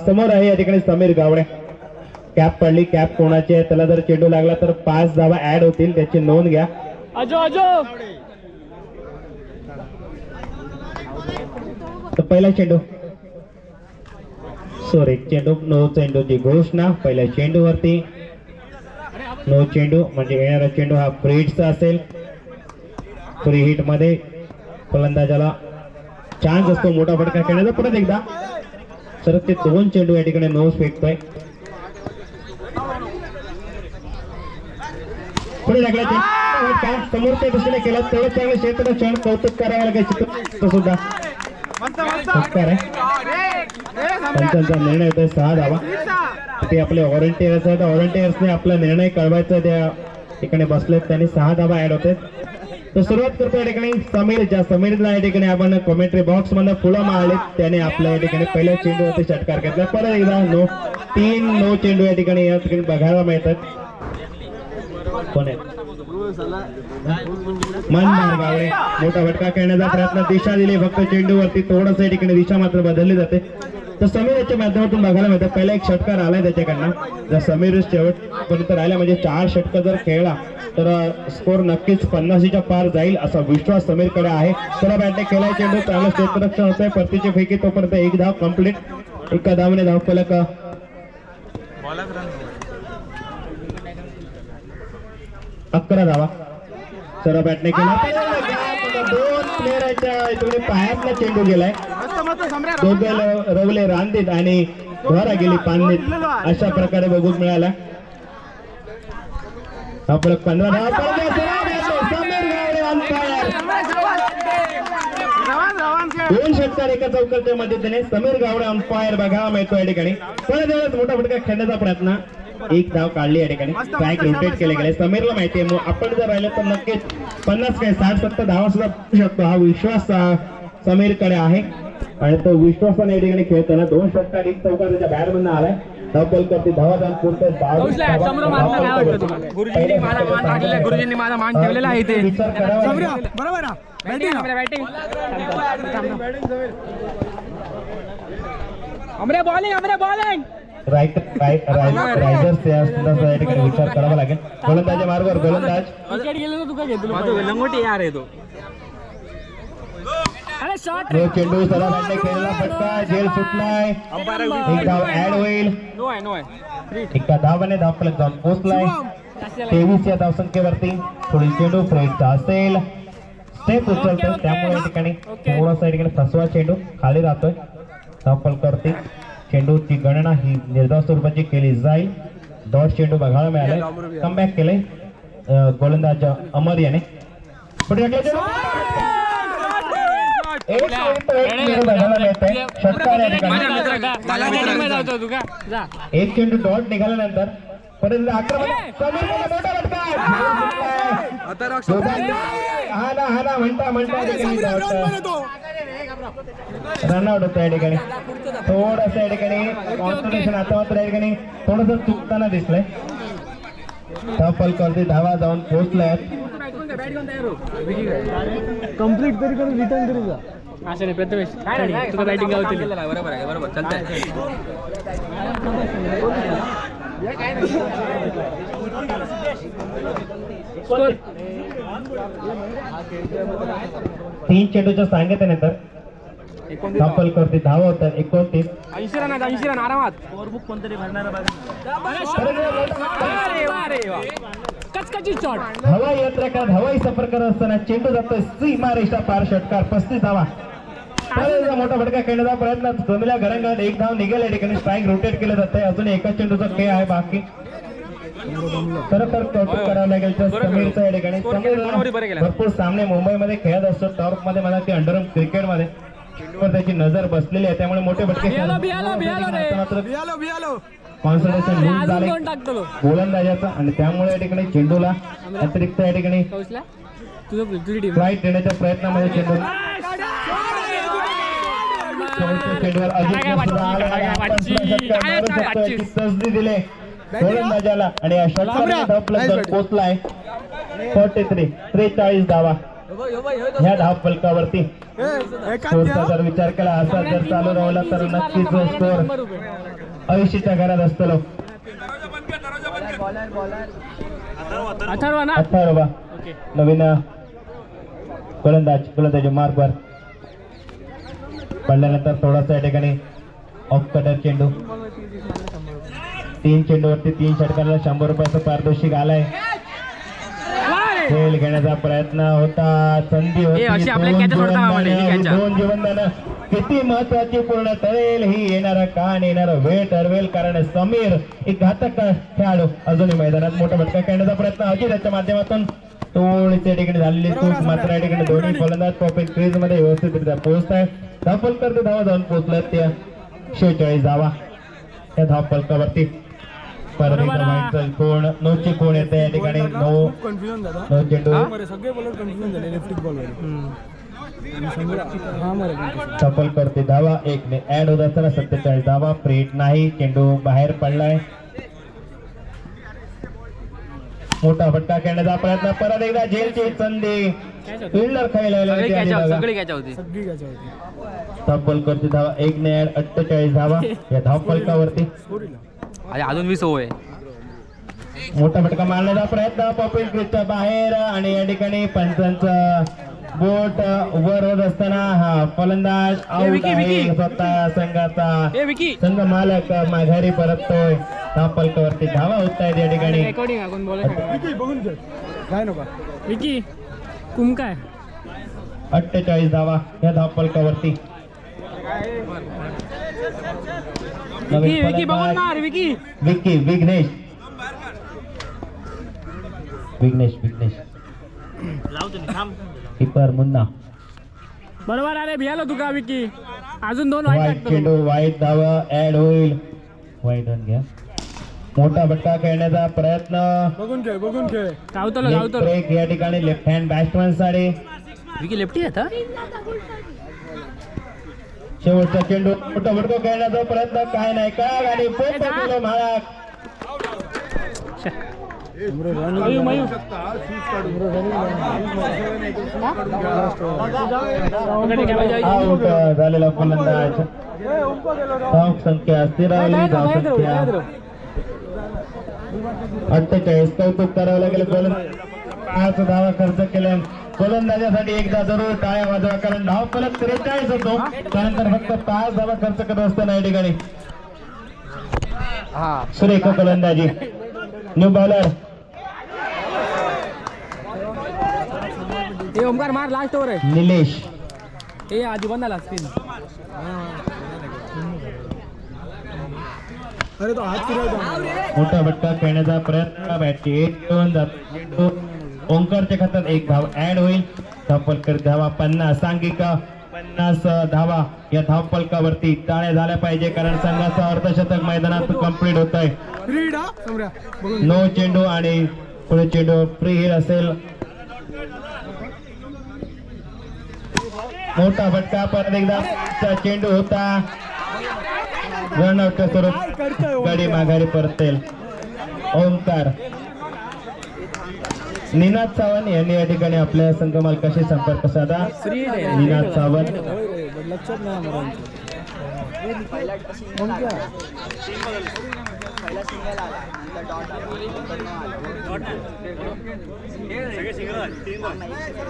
समोर आहे या ठिकाणी समीर गावडे. कॅप पडली, कॅप कोणाची आहे त्याला जर चेंडू लागला तर 5 धावा ऍड होतील, त्याची नोंद घ्या. तर पहिला चेंडू सॉरी चेंडू नो चेंडूची घोषणा. पहिल्या चेंडूवरती नो चेंडू म्हणजे येणारा चेंडू हा फ्री हिटचा असेल. फ्री हिट मध्ये फलंदाजाला चान्स असतो मोठा फटका खेळण्याचा. परत एकदा सर ते 2 चेंडू या ठिकाणी नोज फेकतोय. पुढे टाकला समोरच्या दृष्टीने केला तेवढं चांगलं क्षेत्र क्षण कौतुक करायला लागायचं सुद्धा पंचांचा निर्णय होतोय 6 धावा. ते आपले व्हॉलंटियर्स आहेत, व्हॉलंटियर्सने आपला निर्णय कळवायचा त्या ठिकाणी बसलेत, त्यांनी 6 धावा ऍड होते. तर सुरुवात करतो या ठिकाणी समीरला या ठिकाणी आपण कॉमेंट्री बॉक्स मध्ये फुलं मारले, त्याने आपल्या या ठिकाणी पहिल्या चेंडूवरती षटकार घेतला. परत एकदा 3 नो चेंडू या ठिकाणी बघायला मिळतात. कोण आहे मनमार गावडे मोठा फटका खेळण्याचा प्रयत्न, दिशा दिली फक्त चेंडूवरती, थोडंसं या ठिकाणी दिशा मात्र बदलली जाते. तर समीरच्या माध्यमातून बघायला मिळतं पहिला एक षटकार आलाय त्याच्याकडनं. जर समीर शेवटपर्यंत राहिला म्हणजे 4 षटक जर खेळला तर स्कोर नक्कीच 50च्या पार जाईल असा विश्वास समीरकडे आहे. त्याला बॅटने केलाय चेंडू, चांगलं क्षेत्ररक्षण होतंय. परतीची फेकी तोपर्यंत 1 धाव कंप्लीट. एका धावने धाव फलक 11 धावा. सरळ बॅटने केला, 2 प्लेयरच्या इकडे पायातला चेंडू गेलाय. दोघे रवले रांदीत आणि द्वारा गेली पांदीत, अशा प्रकारे बघून मिळाला. आपण 15 धावा. Sameer Gawade on fire. 2 षटकार एका चौकारच्या मदतीने समीर गावडे ऑन फायर बघायला मिळतो या ठिकाणी. परत एवढाच मोठा फटका खेळण्याचा प्रयत्न, 1 धाव काढली या ठिकाणी. स्ट्राईक रोटेट केले गेले. समीरला माहितीये आपण जर राहिलं तर नक्कीच 50 काय 60-70 धावा सुद्धा शकतो, हा विश्वास समीरकडे आहे आणि तो विश्वासाने या ठिकाणी खेळताना 2 षटकार 1 चौकार त्याच्या बॅट मधून आलाय. धावपल करते, धावा जाऊन पुढे गुरुजींनी माझा मान ठेवलेला आहे ते बरोबर. बॉलिंग रायझर्स या ठिकाणी विचार करावा लागेल. गोलंदाजा मार्गावर गोलंदाज लंगोटी यार आहे तो. चेंडू सरा बॅटने खेळला, फटका झेल सुटलाय. 1 धाव ऍड होईल. एका धावाने धाव फलक जाऊन पोहोचलाय. 23 या धावसंख्येवरती. पुढील चेंडू फ्रेडचा असेल. स्टेप उचलतोय त्यामुळे या ठिकाणी थोडासा या ठिकाणी फसवा चेंडू खाली राहतोय. धाव फलकावरती चेंडूची गणना ही निर्धाव स्वरूपाची केली जाईल. डॉट चेंडू बघायला मिळालाय. कमबॅक केलंय गोलंदाज अमर याने. पुढे एक चेंडू डॉट निघाल्यानंतर परत आक्रमण रनआउट होतं या ठिकाणी. थोडंसं या ठिकाणी कॉन्सन्ट्रेशन आता मात्र या ठिकाणी थोडंसं चुकताना दिसलंय. फलकावरती धावा जाऊन पोहोचलाय. कंप्लीट तरी करून रिटर्न करू का असं नाही प्रथमेश तुला बॅटिंग गावतील. बरोबर आहे, बरोबर चालतंय. 3 चेंडूच्या सांगितल्यानंतर धावपल करते, धावा होतात 29. 80 रन आरामात. ओव्हरबुक कोणतरी भरणार हवाई यात्रा करत हवाई सफर करत असताना चेंडू जातोय सीमा रेषा पार. षटकार 35 धावा. मोठा फटका खेळण्याचा प्रयत्न जमल्या घरंगात 1 धाव निघेल या ठिकाणी. स्ट्राईक रोटेट केलं जात आहे. अजून एका चेंडूचा खेळ आहे बाकी. खरं तर कौतुक करावं लागेल समीरचं या ठिकाणी. समीर भरपूर सामने मुंबईमध्ये खेळत असतो, टॉप मध्ये मला ते अंडरआर्म क्रिकेटमध्ये त्याची नजर बसलेली आहे, त्यामुळे मोठे फटके कॉन्सन्ट्रेशन लूज झाले गोलंदाजाचा आणि त्यामुळे या ठिकाणी चेंडूला अतिरिक्त या ठिकाणी फ्लाईट देण्याच्या प्रयत्नामध्ये चेंडू चेंडूवर तसदी दिले गोलंदाजाला आणि पोहोचलाय. 43 धावा ह्या धाव फलकावरती स्कोरचा जर विचार केला असा जर चालू राहिला तर नक्कीच स्कोर 80च्या घरात असतो. अथर्व नवीन गोलंदाजी मार्कवर पडल्यानंतर थोडासा या ठिकाणी ऑफ कटर चेंडू. 3 चेंडूवरती 3 षटकांना 100 रुपयाचं पारितोषिक आलाय. खेळ घेण्याचा प्रयत्न होता, संधी होती, दोन जीवनदान किती महत्वाची पूर्ण ठरेल ही येणारा काळ येणारा वेळ ठरवेल. कारण समीर एक घातक खेळाडू अजूनही मैदानात मोठा फटका खेळण्याचा प्रयत्न अजित याच्या माध्यमातून थोडीशी या ठिकाणी झालेली चूक. मात्र या ठिकाणी दोन्ही फलंदाज पॉपिंग क्रीज मध्ये व्यवस्थितरित्या पोहोचताय. धावफलकर धावा जाऊन पोहोचलाय त्या 46 धावा या धावफलकावरती. परत एकदा कोण नोची कोण येते या ठिकाणी नो चेंडू सफल करते धावा. 1 ने ऍड होत असताना 47 धावा. प्रेट नाही, चेंडू बाहेर पडलाय. मोठा फटका खेळण्याचा प्रयत्न, परत एकदा झेलची संधी, फिल्डर सफल करते धावा. 1 ने ऍड 48 धावा या धावफलकावरती. अजून 20 ओव्हर. मोठा फटका मारण्याचा प्रयत्न पॉपिंग क्रीजच्या बाहेर आणि या ठिकाणी पंचांचा बोट वर होत असताना हा फलंदाज आउट आहे. स्वतः संघाचा संघ मालक माघारी परततोय. धावफलकावरती धावा होत आहेत या ठिकाणी. 48 धावा या धावफलकावरती. विघ्नेश कीपर मुन्ना बरोबर. अरे भियालो तुका विकी. अजून 2 वाईट चेंडू, वाईट धावा ऍड होईल. वाईट रन घ्या. मोठा फटका खेळण्याचा प्रयत्न, बघून खेळ. ब्रेक या ठिकाणी लेफ्ट हँड बॅट्समन साठी. विकी लेफ्टी आता. शेवटचा चेंडू, मोठा फटका खेळण्याचा प्रयत्न, काय नाही काय आणि पोहोचलो महाराज. आउट झालेला फलंदाज. धावसंख्या स्थिरावली. धावसंख्या 48. कौतुक करावं लागेल. 5 धावा खर्च केल्या गोलंदाजासाठी. एकदा जरूर टाळ्या वाजवा, कारण धावफलक 43 होतो. त्यानंतर फक्त 5 धावा खर्च करत असताना या ठिकाणी सुरेख गोलंदाजी. न्यू बॉलर ओमकार मार लास्ट ओव्हर आहे. निलेश आधी बंदाला स्क्रीन. मोठा फटका खेळण्याचा प्रयत्न, बॅटची 1 2 जातो. ओंकारच्या खात्यात 1 धाव ऍड होईल. धावफलक धावा 50. सांघिक 50 धावा या धावफलकावरती. टाळ्या झाल्या पाहिजे, कारण संघाचं अर्धशतक मैदानात कंप्लीट होत आहे. नो चेंडू आणि पुढे चेंडू फ्री हिट असेल. मोठा फटका, परत एकदा चेंडू होता. रनआउटच्या स्वरूप गाडी माघारी परतेल. ओंकार. निनाद सावंत यांनी या ठिकाणी आपल्या संघ मालकाशी संपर्क साधा. निनाद सावंत